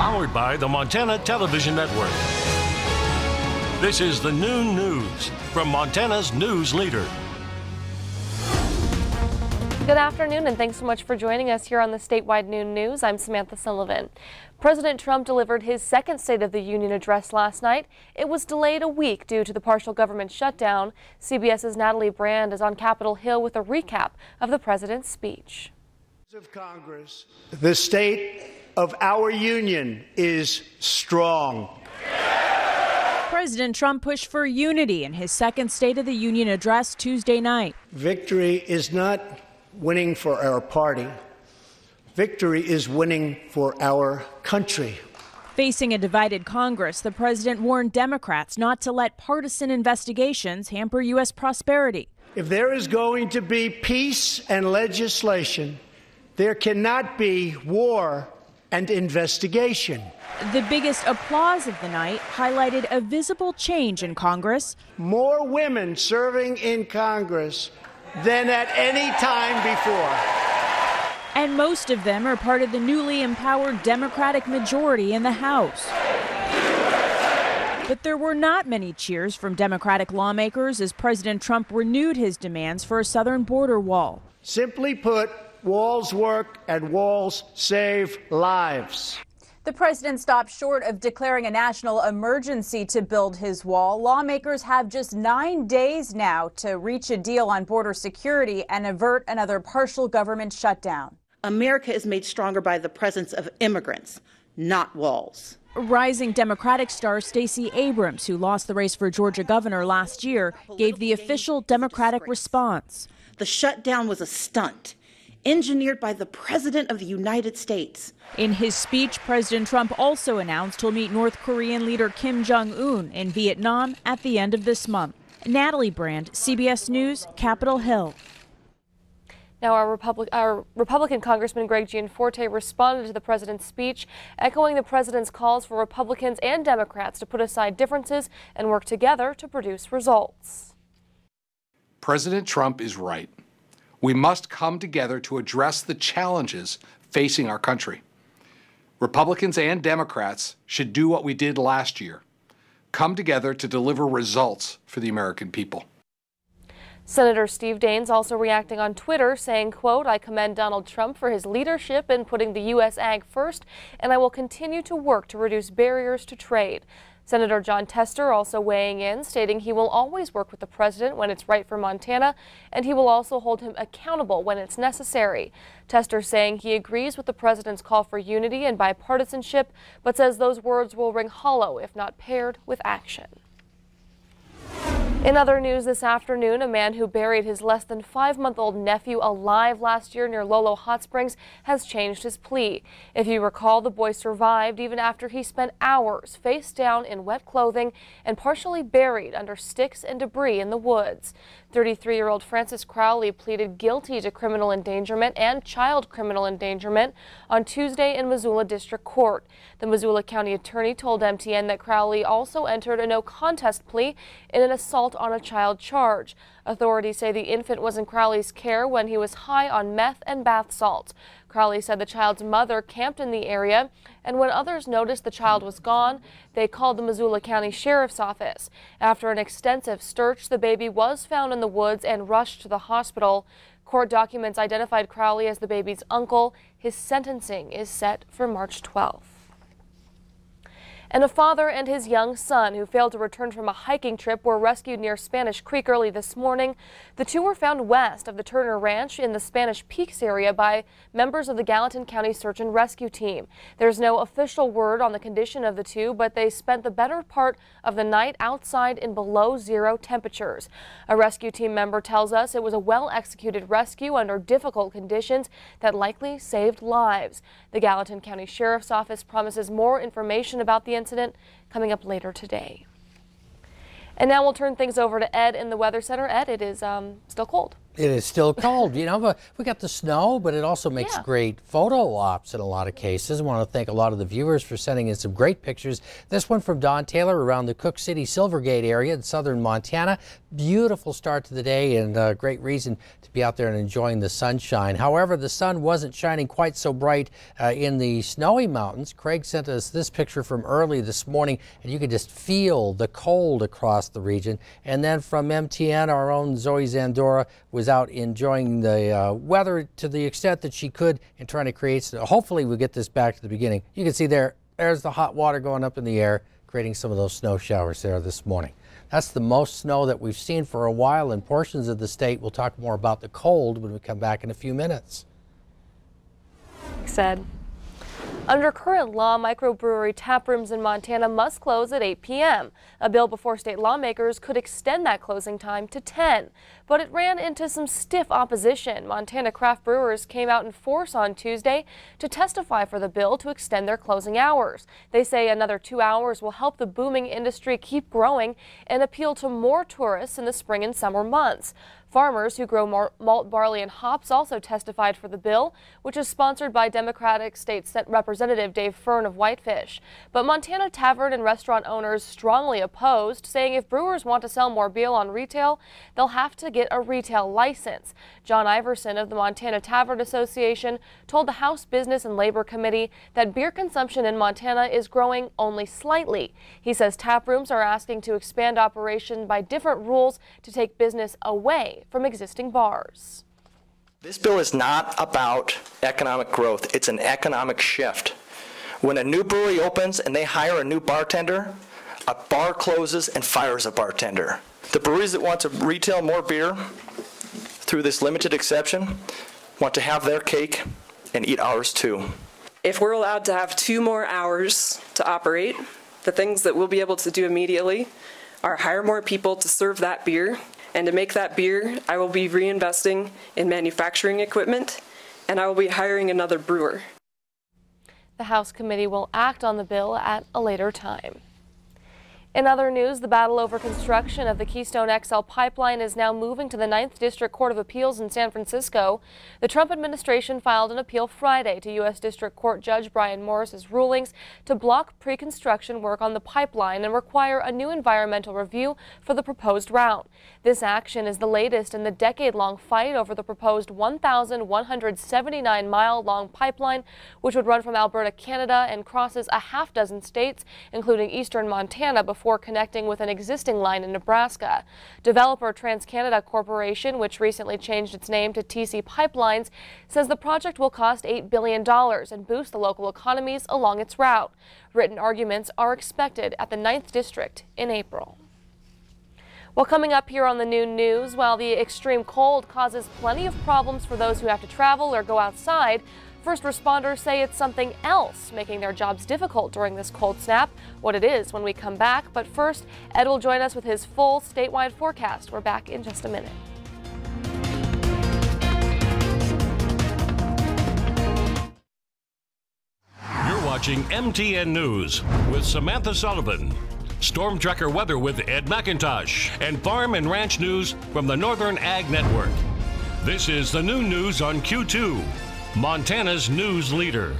powered by the Montana Television Network. This is the Noon News from Montana's news leader. Good afternoon, and thanks so much for joining us here on the Statewide Noon News. I'm Samantha Sullivan. President Trump delivered his second State of the Union address last night. It was delayed a week due to the partial government shutdown. CBS's Natalie Brand is on Capitol Hill with a recap of the president's speech. Of Congress, the state of our union is strong. President Trump pushed for unity in his second State of the Union address Tuesday night. Victory is not winning for our party. Victory is winning for our country. Facing a divided Congress, the president warned Democrats not to let partisan investigations hamper U.S. prosperity. If there is going to be peace and legislation, there cannot be war and investigation. The biggest applause of the night highlighted a visible change in Congress. More women serving in Congress than at any time before. And most of them are part of the newly empowered Democratic majority in the House. But there were not many cheers from Democratic lawmakers as President Trump renewed his demands for a southern border wall. Simply put, walls work and walls save lives. The president stopped short of declaring a national emergency to build his wall. Lawmakers have just 9 days now to reach a deal on border security and avert another partial government shutdown. America is made stronger by the presence of immigrants, not walls. Rising Democratic star Stacey Abrams, who lost the race for Georgia governor last year, gave the official Democratic response. The shutdown was a stunt engineered by the President of the United States. In his speech, President Trump also announced he'll meet North Korean leader Kim Jong-un in Vietnam at the end of this month. Natalie Brand, CBS News, Capitol Hill. Now, our Republican Congressman Greg Gianforte responded to the president's speech, echoing the president's calls for Republicans and Democrats to put aside differences and work together to produce results. President Trump is right. We must come together to address the challenges facing our country. Republicans and Democrats should do what we did last year, come together to deliver results for the American people. Senator Steve Daines also reacting on Twitter, saying, quote, "I commend Donald Trump for his leadership in putting the U.S. ag first, and I will continue to work to reduce barriers to trade." Senator John Tester also weighing in, stating he will always work with the president when it's right for Montana, and he will also hold him accountable when it's necessary. Tester saying he agrees with the president's call for unity and bipartisanship, but says those words will ring hollow if not paired with action. In other news this afternoon, a man who buried his less than 5-month-old nephew alive last year near Lolo Hot Springs has changed his plea. If you recall, the boy survived even after he spent hours face down in wet clothing and partially buried under sticks and debris in the woods. 33-year-old Francis Crowley pleaded guilty to criminal endangerment and child criminal endangerment on Tuesday in Missoula District Court. The Missoula County Attorney told MTN that Crowley also entered a no-contest plea in an assault on a child charge. Authorities say the infant was in Crowley's care when he was high on meth and bath salts. Crowley said the child's mother camped in the area, and when others noticed the child was gone, they called the Missoula County Sheriff's Office. After an extensive search, the baby was found in the woods and rushed to the hospital. Court documents identified Crowley as the baby's uncle. His sentencing is set for March 12th. And a father and his young son who failed to return from a hiking trip were rescued near Spanish Creek early this morning. The two were found west of the Turner Ranch in the Spanish Peaks area by members of the Gallatin County Search and Rescue Team. There's no official word on the condition of the two, but they spent the better part of the night outside in below-zero temperatures. A rescue team member tells us it was a well-executed rescue under difficult conditions that likely saved lives. The Gallatin County Sheriff's Office promises more information about the incident coming up later today. And now we'll turn things over to Ed in the Weather Center. Ed, it is still cold. It is still cold, you know, but we got the snow, but it also makes great photo ops in a lot of cases. I want to thank a lot of the viewers for sending in some great pictures. This one from Don Taylor around the Cook City Silvergate area in southern Montana. Beautiful start to the day and a great reason to be out there and enjoying the sunshine. However, the sun wasn't shining quite so bright in the snowy mountains. Craig sent us this picture from early this morning, and you could just feel the cold across the region. And then from MTN, our own Zoe Zandora was out enjoying the weather to the extent that she could and trying to create, hopefully we'll get this back to the beginning. You can see there's the hot water going up in the air, creating some of those snow showers there this morning. That's the most snow that we've seen for a while in portions of the state. We'll talk more about the cold when we come back in a few minutes. Said. Under current law, microbrewery tap rooms in Montana must close at 8 p.m. A bill before state lawmakers could extend that closing time to 10, but it ran into some stiff opposition. Montana craft brewers came out in force on Tuesday to testify for the bill to extend their closing hours. They say another 2 hours will help the booming industry keep growing and appeal to more tourists in the spring and summer months. Farmers who grow malt, barley, and hops also testified for the bill, which is sponsored by Democratic State Representative Dave Fern of Whitefish. But Montana tavern and restaurant owners strongly opposed, saying if brewers want to sell more beer on retail, they'll have to get a retail license. John Iverson of the Montana Tavern Association told the House Business and Labor Committee that beer consumption in Montana is growing only slightly. He says tap rooms are asking to expand operation by different rules to take business away from existing bars. This bill is not about economic growth. It's an economic shift. When a new brewery opens and they hire a new bartender, a bar closes and fires a bartender. The breweries that want to retail more beer through this limited exception want to have their cake and eat ours too. If we're allowed to have 2 more hours to operate, the things that we'll be able to do immediately are hire more people to serve that beer. And to make that beer, I will be reinvesting in manufacturing equipment, and I will be hiring another brewer. The House committee will act on the bill at a later time. In other news, the battle over construction of the Keystone XL pipeline is now moving to the 9th District Court of Appeals in San Francisco. The Trump administration filed an appeal Friday to U.S. District Court Judge Brian Morris's rulings to block pre-construction work on the pipeline and require a new environmental review for the proposed route. This action is the latest in the decade-long fight over the proposed 1,179-mile-long pipeline, which would run from Alberta, Canada, and crosses a half-dozen states, including eastern Montana, before connecting with an existing line in Nebraska. Developer TransCanada Corporation, which recently changed its name to TC Pipelines, says the project will cost $8 billion and boost the local economies along its route. Written arguments are expected at the 9th District in April. Well, coming up here on the noon news, while the extreme cold causes plenty of problems for those who have to travel or go outside, first responders say it's something else making their jobs difficult during this cold snap. What it is when we come back. But first, Ed will join us with his full statewide forecast. We're back in just a minute. You're watching MTN News with Samantha Sullivan. Storm Tracker weather with Ed McIntosh, and farm and ranch news from the Northern Ag Network. This is the noon news on Q2, Montana's news leader.